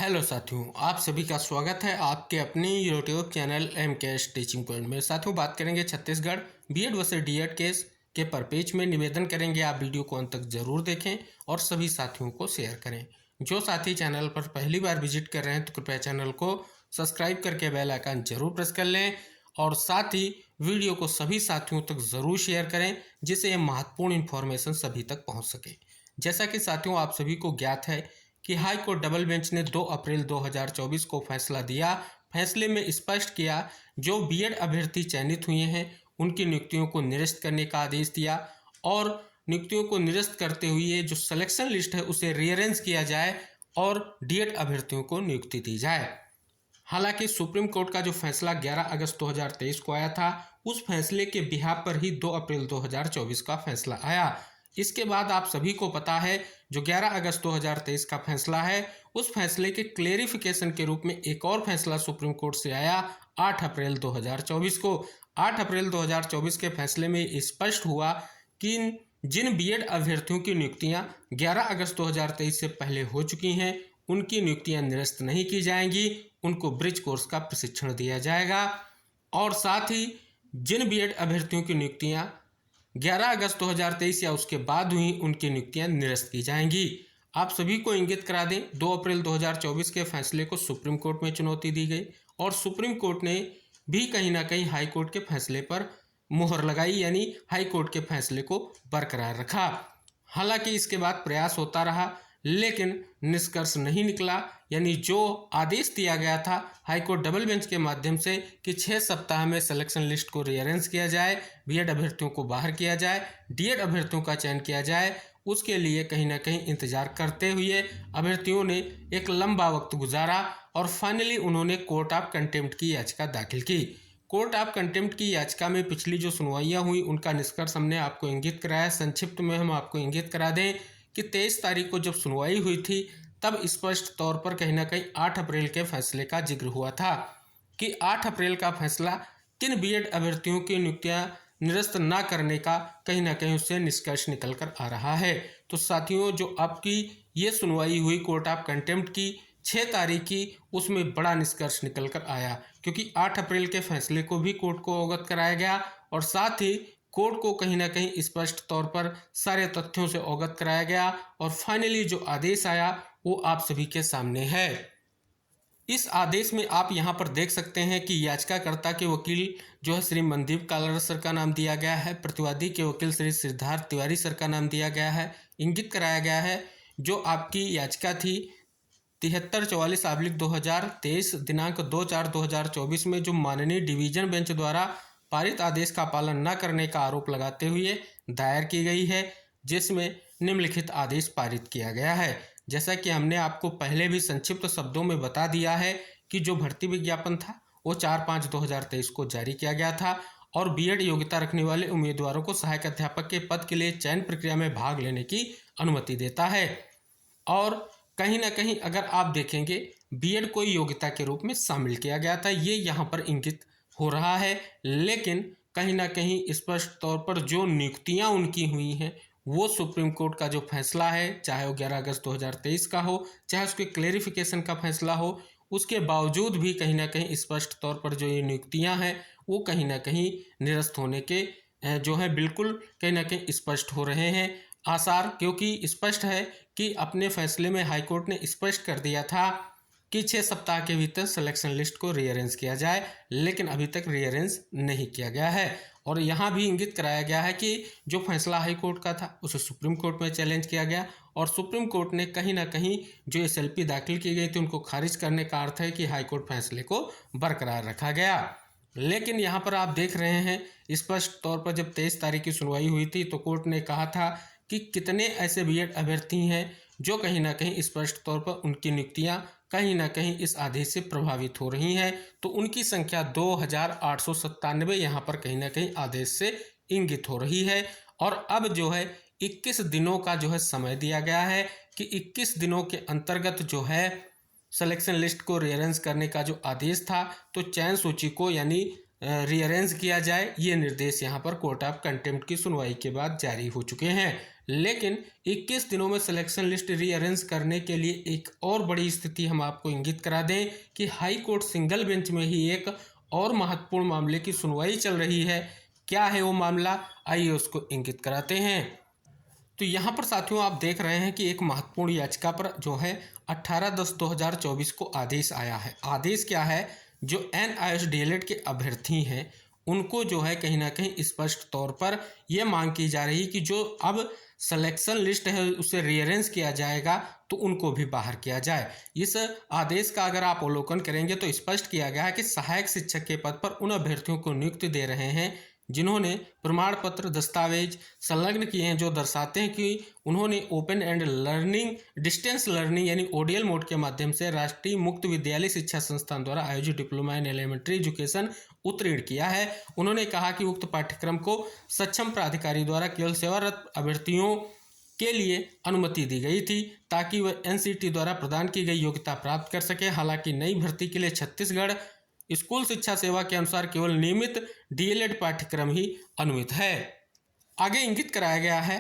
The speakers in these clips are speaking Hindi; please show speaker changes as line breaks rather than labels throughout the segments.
हेलो साथियों, आप सभी का स्वागत है आपके अपने YouTube channel MKS teaching point में। साथियों, बात करेंगे Chhattisgarh BEd versus DEd case के परपेज में। निवेदन करेंगे आप वीडियो को अंत तक जरूर देखें और सभी साथियों को शेयर करें। जो साथी चैनल पर पहली बार विजिट कर रहे हैं तो कृपया चैनल को सब्सक्राइब करके बेल आइकन जरूर प्रेस कर लें और साथ ही वीडियो को सभी साथियों तक जरूर शेयर करें जिससे ये महत्वपूर्ण इन्फॉर्मेशन सभी तक पहुँच सके। जैसा कि साथियों आप सभी को ज्ञात है कि हाई कोर्ट डबल बेंच ने 2 अप्रैल 2024 को फैसला दिया। फैसले में स्पष्ट किया जो बीएड अभ्यर्थी चयनित हुए हैं उनकी नियुक्तियों को निरस्त करने का आदेश दिया और नियुक्तियों को निरस्त करते हुए जो सिलेक्शन लिस्ट है उसे रीअरेंज किया जाए और डीएड अभ्यर्थियों को नियुक्ति दी जाए। हालांकि सुप्रीम कोर्ट का जो फैसला 11 अगस्त 2023 को आया था उस फैसले के बिहाफ पर ही 2 अप्रैल 2024 का फैसला आया। इसके बाद आप सभी को पता है जो 11 अगस्त 2023 का फैसला है उस फैसले के क्लेरिफिकेशन के रूप में एक और फैसला सुप्रीम कोर्ट से आया 8 अप्रैल 2024 को। 8 अप्रैल 2024 के फैसले में स्पष्ट हुआ कि जिन बीएड अभ्यर्थियों की नियुक्तियां 11 अगस्त 2023 से पहले हो चुकी हैं उनकी नियुक्तियां निरस्त नहीं की जाएंगी, उनको ब्रिज कोर्स का प्रशिक्षण दिया जाएगा और साथ ही जिन बीएड अभ्यर्थियों की नियुक्तियां 11 अगस्त 2023 या उसके बाद हुई उनकी नियुक्तियां निरस्त की जाएंगी। आप सभी को इंगित करा दें 2 अप्रैल 2024 के फैसले को सुप्रीम कोर्ट में चुनौती दी गई और सुप्रीम कोर्ट ने भी कहीं ना कहीं हाई कोर्ट के फैसले पर मुहर लगाई, यानी हाई कोर्ट के फैसले को बरकरार रखा। हालांकि इसके बाद प्रयास होता रहा लेकिन निष्कर्ष नहीं निकला, यानी जो आदेश दिया गया था हाईकोर्ट डबल बेंच के माध्यम से कि 6 सप्ताह में सिलेक्शन लिस्ट को रीअरेंज किया जाए, बीएड अभ्यर्थियों को बाहर किया जाए, डीएड अभ्यर्थियों का चयन किया जाए, उसके लिए कहीं ना कहीं इंतजार करते हुए अभ्यर्थियों ने एक लंबा वक्त गुजारा और फाइनली उन्होंने कोर्ट ऑफ कंटेम्प्ट की याचिका दाखिल की। कोर्ट ऑफ कंटेम्प्ट की याचिका में पिछली जो सुनवाइयाँ हुई उनका निष्कर्ष हमने आपको इंगित कराया। संक्षिप्त में हम आपको इंगित करा दें कि 23 तारीख को जब सुनवाई हुई थी तब स्पष्ट तौर पर कहीं ना कहीं 8 अप्रैल के फैसले का जिक्र हुआ था कि 8 अप्रैल का फैसला किन बीएड अभ्यर्थियों की नियुक्तियां निरस्त न करने का कहीं ना कहीं उससे निष्कर्ष निकल कर आ रहा है। तो साथियों, जो आपकी ये सुनवाई हुई कोर्ट ऑफ कंटेम्प्ट की 6 तारीख की, उसमें बड़ा निष्कर्ष निकल कर आया क्योंकि 8 अप्रैल के फैसले को भी कोर्ट को अवगत कराया गया और साथ ही कोर्ट को कहीं ना कहीं स्पष्ट तौर पर सारे तथ्यों से अवगत कराया गया और फाइनली जो आदेश आया वो आप सभी के सामने है। इस आदेश में आप यहाँ पर देख सकते हैं कि याचिकाकर्ता के वकील जो है श्री मनदीप कालार सर का नाम दिया गया है, प्रतिवादी के वकील श्री सिद्धार्थ तिवारी सर का नाम दिया गया है। इंगित कराया गया है जो आपकी याचिका थी 7344/2023 दिनांक 2/4/2024 में जो माननीय डिवीजन बेंच द्वारा पारित आदेश का पालन न करने का आरोप लगाते हुए दायर की गई है, जिसमें निम्नलिखित आदेश पारित किया गया है। जैसा कि हमने आपको पहले भी संक्षिप्त शब्दों में बता दिया है कि जो भर्ती विज्ञापन था वो 4/5/2023 को जारी किया गया था और बीएड योग्यता रखने वाले उम्मीदवारों को सहायक अध्यापक के पद के लिए चयन प्रक्रिया में भाग लेने की अनुमति देता है। और कहीं ना कहीं अगर आप देखेंगे बीएड को योग्यता के रूप में शामिल किया गया था, ये यहाँ पर इंगित हो रहा है, लेकिन कहीं ना कहीं स्पष्ट तौर पर जो नियुक्तियां उनकी हुई हैं वो सुप्रीम कोर्ट का जो फैसला है, चाहे वो 11 अगस्त 2023 का हो, चाहे उसके क्लेरिफिकेशन का फैसला हो, उसके बावजूद भी कहीं ना कहीं स्पष्ट तौर पर जो ये नियुक्तियां हैं वो कहीं ना कहीं निरस्त होने के जो है बिल्कुल कहीं ना कहीं स्पष्ट हो रहे हैं आसार, क्योंकि स्पष्ट है कि अपने फैसले में हाईकोर्ट ने स्पष्ट कर दिया था कि 6 सप्ताह के भीतर सिलेक्शन लिस्ट को रीअरेंज किया जाए, लेकिन अभी तक रीअरेंज नहीं किया गया है। और यहाँ भी इंगित कराया गया है कि जो फैसला हाई कोर्ट का था उसे सुप्रीम कोर्ट में चैलेंज किया गया और सुप्रीम कोर्ट ने कहीं ना कहीं जो एसएलपी दाखिल की गई थी उनको खारिज करने का अर्थ है कि हाई कोर्ट फैसले को बरकरार रखा गया। लेकिन यहाँ पर आप देख रहे हैं स्पष्ट तौर पर जब 23 तारीख की सुनवाई हुई थी तो कोर्ट ने कहा था कि कितने ऐसे बीएड अभ्यर्थी हैं जो कहीं ना कहीं स्पष्ट तौर पर उनकी नियुक्तियां कहीं ना कहीं इस आदेश से प्रभावित हो रही हैं, तो उनकी संख्या 2897 यहाँ पर कहीं ना कहीं आदेश से इंगित हो रही है। और अब जो है 21 दिनों का जो है समय दिया गया है कि 21 दिनों के अंतर्गत जो है सिलेक्शन लिस्ट को रीअरेंज करने का जो आदेश था तो चयन सूची को यानी रीअरेंज किया जाए, ये निर्देश यहाँ पर कोर्ट ऑफ कंटेम्प्ट की सुनवाई के बाद जारी हो चुके हैं। लेकिन 21 दिनों में सिलेक्शन लिस्ट रीअरेंज करने के लिए एक और बड़ी स्थिति हम आपको इंगित करा दें कि हाई कोर्ट सिंगल बेंच में ही एक और महत्वपूर्ण मामले की सुनवाई चल रही है। क्या है वो मामला, आइए उसको इंगित कराते हैं। तो यहाँ पर साथियों आप देख रहे हैं कि एक महत्वपूर्ण याचिका पर जो है 18/10/2024 को आदेश आया है। आदेश क्या है, जो NIOS DLED के अभ्यर्थी हैं उनको जो है कहीं ना कहीं स्पष्ट तौर पर यह मांग की जा रही कि जो अब सिलेक्शन लिस्ट है उसे रीअरेंज किया जाएगा तो उनको भी बाहर किया जाए। इस आदेश का अगर आप अवलोकन करेंगे तो स्पष्ट किया गया है कि सहायक शिक्षक के पद पर उन अभ्यर्थियों को नियुक्ति दे रहे हैं जिन्होंने प्रमाण पत्र दस्तावेज संलग्न किए हैं जो दर्शाते हैं कि उन्होंने open and learning distance learning यानी ODL मोड के माध्यम से राष्ट्रीय मुक्त विद्यालय शिक्षा संस्थान द्वारा आयोजित डिप्लोमा इन एलिमेंट्री एजुकेशन उत्तीर्ण किया है। उन्होंने कहा कि उक्त पाठ्यक्रम को सक्षम प्राधिकारी द्वारा केवल सेवारत अभ्यर्थियों के लिए अनुमति दी गई थी ताकि वह NCT द्वारा प्रदान की गई योग्यता प्राप्त कर सके। हालांकि नई भर्ती के लिए छत्तीसगढ़ स्कूल शिक्षा सेवा के अनुसार केवल नियमित DLED पाठ्यक्रम ही अनुमति है। आगे इंगित कराया गया है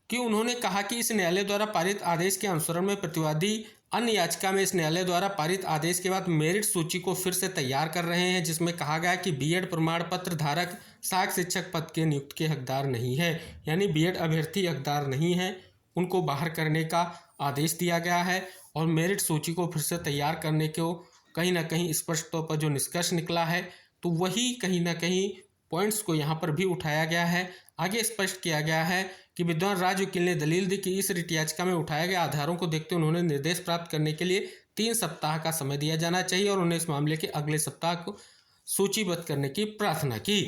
कि उन्होंने कहा कि इस न्यायालय द्वारा पारित आदेश के अनुसरण में प्रतिवादी अन्य याचिका में इस न्यायालय द्वारा पारित आदेश के बाद मेरिट सूची को फिर से तैयार कर रहे हैं, जिसमें कहा गया कि BEd प्रमाण पत्र धारक सहायक शिक्षक पद के नियुक्ति के हकदार नहीं है, यानी BEd अभ्यर्थी हकदार नहीं है, उनको बाहर करने का आदेश दिया गया है। और मेरिट सूची को फिर से तैयार करने को कहीं ना कहीं स्पष्ट तौर पर जो निष्कर्ष निकला है तो वही कहीं ना कहीं पॉइंट्स को यहाँ पर भी उठाया गया है। आगे स्पष्ट किया गया है कि विद्वान राज वकील ने दलील दी कि इस रिट याचिका में उठाए गए आधारों को देखते उन्होंने निर्देश प्राप्त करने के लिए 3 सप्ताह का समय दिया जाना चाहिए और उन्हें इस मामले के अगले सप्ताह को सूचीबद्ध करने की प्रार्थना की।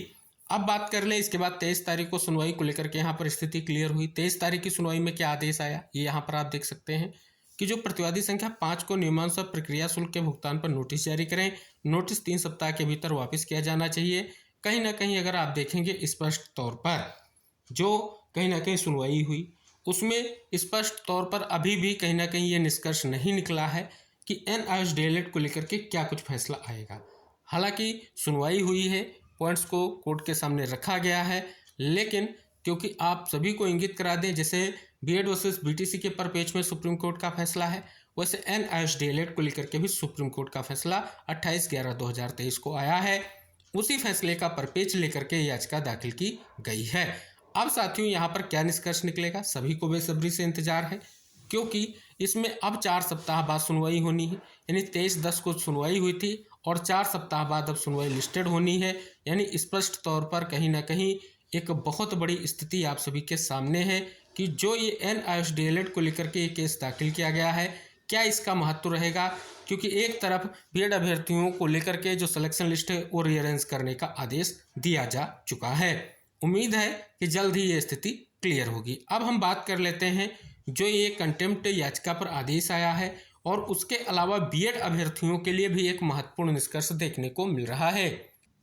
अब बात कर ले इसके बाद 23 तारीख को सुनवाई को लेकर के यहाँ पर स्थिति क्लियर हुई। 23 तारीख की सुनवाई में क्या आदेश आया ये यहाँ पर आप देख सकते हैं कि जो प्रतिवादी संख्या 5 को नियमानुसार प्रक्रिया शुल्क के भुगतान पर नोटिस जारी करें। नोटिस 3 सप्ताह के भीतर वापस किया जाना चाहिए। कहीं ना कहीं अगर आप देखेंगे स्पष्ट तौर पर जो कहीं ना कहीं सुनवाई हुई उसमें स्पष्ट तौर पर अभी भी कहीं ना कहीं ये निष्कर्ष नहीं निकला है कि NIOS DLED को लेकर के क्या कुछ फैसला आएगा। हालांकि सुनवाई हुई है, पॉइंट्स को कोर्ट के सामने रखा गया है, लेकिन क्योंकि आप सभी को इंगित करा दें जैसे BEd वर्सेस BTC के पर पेज में सुप्रीम कोर्ट का फैसला है, वैसे NIOS DLED को लेकर के भी सुप्रीम कोर्ट का फैसला 28/11/2023 को आया है। उसी फैसले का परपेच लेकर के याचिका दाखिल की गई है। अब साथियों यहाँ पर क्या निष्कर्ष निकलेगा सभी को बेसब्री से इंतजार है, क्योंकि इसमें अब 4 सप्ताह बाद सुनवाई होनी है। यानी 23/10 को सुनवाई हुई थी और 4 सप्ताह बाद अब सुनवाई लिस्टेड होनी है। यानी स्पष्ट तौर पर कहीं ना कहीं एक बहुत बड़ी स्थिति आप सभी के सामने है कि जो ये NIOS DLED को लेकर के ये केस दाखिल किया गया है क्या इसका महत्व रहेगा, क्योंकि एक तरफ BEd अभ्यर्थियों को लेकर के जो सिलेक्शन लिस्ट है वो रीअरेंज करने का आदेश दिया जा चुका है। उम्मीद है कि जल्द ही ये स्थिति क्लियर होगी। अब हम बात कर लेते हैं जो ये कंटेम्प्ट याचिका पर आदेश आया है और उसके अलावा BEd अभ्यर्थियों के लिए भी एक महत्वपूर्ण निष्कर्ष देखने को मिल रहा है।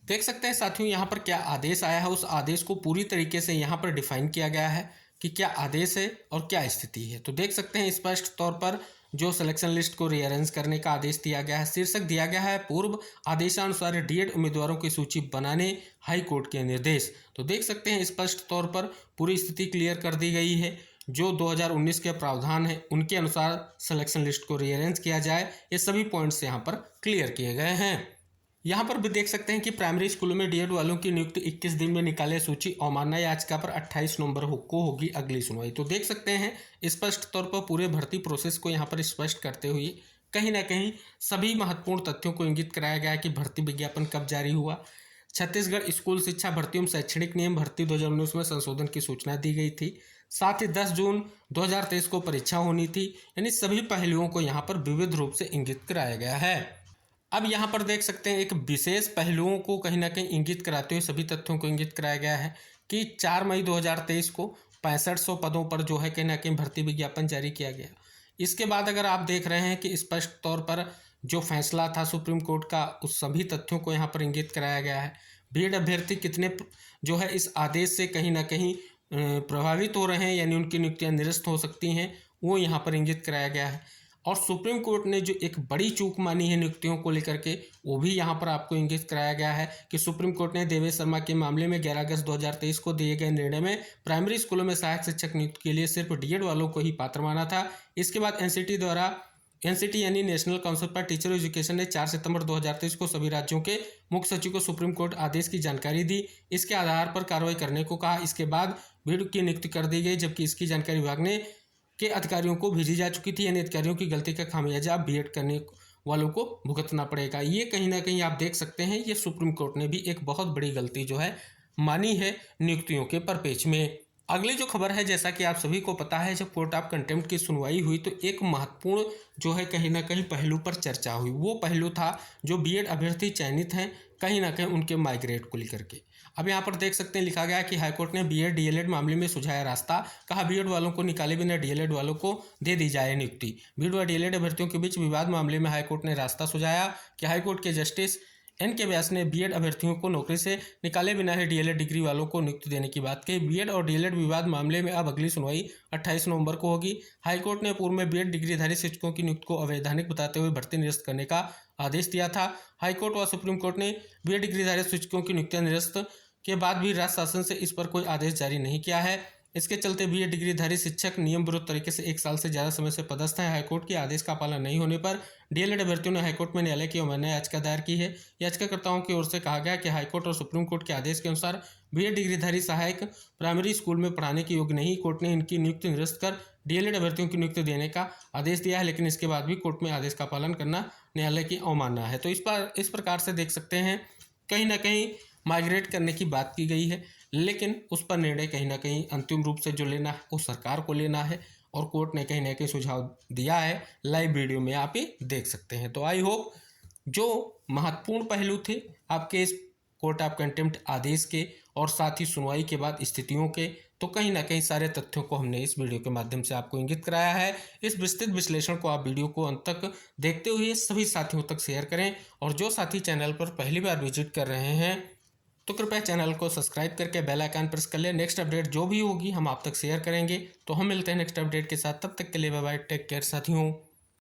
देख सकते हैं साथियों यहाँ पर क्या आदेश आया है, उस आदेश को पूरी तरीके से यहाँ पर डिफाइन किया गया है कि क्या आदेश है और क्या स्थिति है। तो देख सकते हैं स्पष्ट तौर पर जो सिलेक्शन लिस्ट को रीअरेंज करने का आदेश दिया गया है, शीर्षक दिया गया है पूर्व आदेशानुसार DEd उम्मीदवारों की सूची बनाने हाई कोर्ट के निर्देश। तो देख सकते हैं स्पष्ट तौर पर पूरी स्थिति क्लियर कर दी गई है। जो 2019 के प्रावधान है उनके अनुसार सिलेक्शन लिस्ट को रीअरेंज किया जाए, ये सभी पॉइंट्स यहाँ पर क्लियर किए गए हैं। यहाँ पर भी देख सकते हैं कि प्राइमरी स्कूलों में DEd वालों की नियुक्ति 21 दिन में निकाले सूची अवमानना याचिका पर 28 नवंबर को होगी अगली सुनवाई। तो देख सकते हैं स्पष्ट तौर पर पूरे भर्ती प्रोसेस को यहाँ पर स्पष्ट करते हुए कहीं ना कहीं सभी महत्वपूर्ण तथ्यों को इंगित कराया गया कि भर्ती विज्ञापन कब जारी हुआ, छत्तीसगढ़ स्कूल शिक्षा भर्ती एवं शैक्षणिक नियम भर्ती 2019 में संशोधन की सूचना दी गई थी, साथ ही 10 जून 2023 को परीक्षा होनी थी। यानी सभी पहलुओं को यहाँ पर विविध रूप से इंगित कराया गया है। अब यहाँ पर देख सकते हैं एक विशेष पहलुओं को कहीं ना कहीं इंगित कराते हुए सभी तथ्यों को इंगित कराया गया है कि 4 मई 2023 को 6500 पदों पर जो है कहीं ना कहीं भर्ती विज्ञापन जारी किया गया। इसके बाद अगर आप देख रहे हैं कि स्पष्ट तौर पर जो फैसला था सुप्रीम कोर्ट का उस सभी तथ्यों को यहाँ पर इंगित कराया गया है। BEd अभ्यर्थी कितने जो है इस आदेश से कहीं ना कहीं प्रभावित हो रहे हैं, यानी उनकी नियुक्तियाँ निरस्त हो सकती हैं, वो यहाँ पर इंगित कराया गया है। और सुप्रीम कोर्ट ने जो एक बड़ी चूक मानी है नियुक्तियों को लेकर के, वो भी यहाँ पर आपको इंगित कराया गया है कि सुप्रीम कोर्ट ने देवेश शर्मा के मामले में 11 अगस्त 2023 को दिए गए निर्णय में प्राइमरी स्कूलों में सहायक शिक्षक नियुक्ति के लिए सिर्फ डीएड वालों को ही पात्र माना था। इसके बाद एनसीटी यानी national council for teacher education ने 4 सितंबर 2023 को सभी राज्यों के मुख्य सचिव को सुप्रीम कोर्ट आदेश की जानकारी दी। इसके आधार पर कार्रवाई करने को कहा। इसके बाद भीड़ की नियुक्ति कर दी गई, जबकि इसकी जानकारी विभाग के अधिकारियों को भेजी जा चुकी थी। यानी अधिकारियों की गलती का खामियाजा बीएड करने वालों को भुगतना पड़ेगा। ये कहीं ना कहीं आप देख सकते हैं, ये सुप्रीम कोर्ट ने भी एक बहुत बड़ी गलती जो है मानी है नियुक्तियों के परिपेक्ष में। अगली जो खबर है, जैसा कि आप सभी को पता है, जब कोर्ट ऑफ कंटेम्प्ट की सुनवाई हुई तो एक महत्वपूर्ण जो है कहीं ना कहीं पहलू पर चर्चा हुई। वो पहलू था जो बीएड अभ्यर्थी चयनित हैं कहीं ना कहीं उनके माइग्रेट को लेकर के। अब यहाँ पर देख सकते हैं लिखा गया कि हाईकोर्ट ने बीएड डीएलएड मामले में सुझाया रास्ता। कहा बीएड वालों को निकाले बिना डीएलएड वालों को दे दी जाए नियुक्ति। बीएड व डीएलएड अभ्यर्थियों के बीच विवाद मामले में हाईकोर्ट ने रास्ता सुझाया कि हाईकोर्ट के जस्टिस एन.के. व्यास ने बीएड अभ्यर्थियों को नौकरी से निकाले बिना ही डीएलएड डिग्री वालों को नियुक्ति देने की बात कही। बीएड और डीएलएड विवाद मामले में अब अगली सुनवाई 28 नवंबर को होगी। हाईकोर्ट ने पूर्व में बीएड डिग्रीधारी शिक्षकों की नियुक्ति को अवैधानिक बताते हुए भर्ती निरस्त करने का आदेश दिया था। हाईकोर्ट व सुप्रीम कोर्ट ने बीएड डिग्रीधारी शिक्षकों की नियुक्तियां निरस्त के बाद भी राज्य शासन से इस पर कोई आदेश जारी नहीं किया है। इसके चलते बीएड डिग्रीधारी शिक्षक नियम विरुद्ध तरीके से 1 साल से ज़्यादा समय से पदस्थ हैं। हाईकोर्ट के आदेश का पालन नहीं होने पर डीएलएड अभ्यर्थियों ने हाईकोर्ट में न्यायालय की अवमानना याचिका दायर की है। याचिकाकर्ताओं की ओर से कहा गया कि हाईकोर्ट और सुप्रीम कोर्ट के आदेश के अनुसार बीएड डिग्रीधारी सहायक प्राइमरी स्कूल में पढ़ाने के योग्य नहीं। कोर्ट ने इनकी नियुक्ति निरस्त कर डीएलएड अभ्यर्थियों की नियुक्ति देने का आदेश दिया है, लेकिन इसके बाद भी कोर्ट में आदेश का पालन करना न्यायालय की अवमानना है। तो इस प्रकार से देख सकते हैं कहीं ना कहीं माइग्रेट करने की बात की गई है, लेकिन उस पर निर्णय कहीं ना कहीं अंतिम रूप से जो लेना है वो सरकार को लेना है और कोर्ट ने कहीं ना कहीं सुझाव दिया है। लाइव वीडियो में आप ये देख सकते हैं। तो आई होप जो महत्वपूर्ण पहलू थे आपके इस कोर्ट ऑफ कंटेम्प्ट आदेश के और साथ ही सुनवाई के बाद स्थितियों के, तो कहीं ना कहीं सारे तथ्यों को हमने इस वीडियो के माध्यम से आपको इंगित कराया है। इस विस्तृत विश्लेषण को आप वीडियो को अंत तक देखते हुए सभी साथियों तक शेयर करें, और जो साथी चैनल पर पहली बार विजिट कर रहे हैं तो कृपया चैनल को सब्सक्राइब करके बेल आइकन प्रेस कर लें। नेक्स्ट अपडेट जो भी होगी हम आप तक शेयर करेंगे। तो हम मिलते हैं नेक्स्ट अपडेट के साथ, तब तक के लिए बाय बाय, टेक केयर साथियों।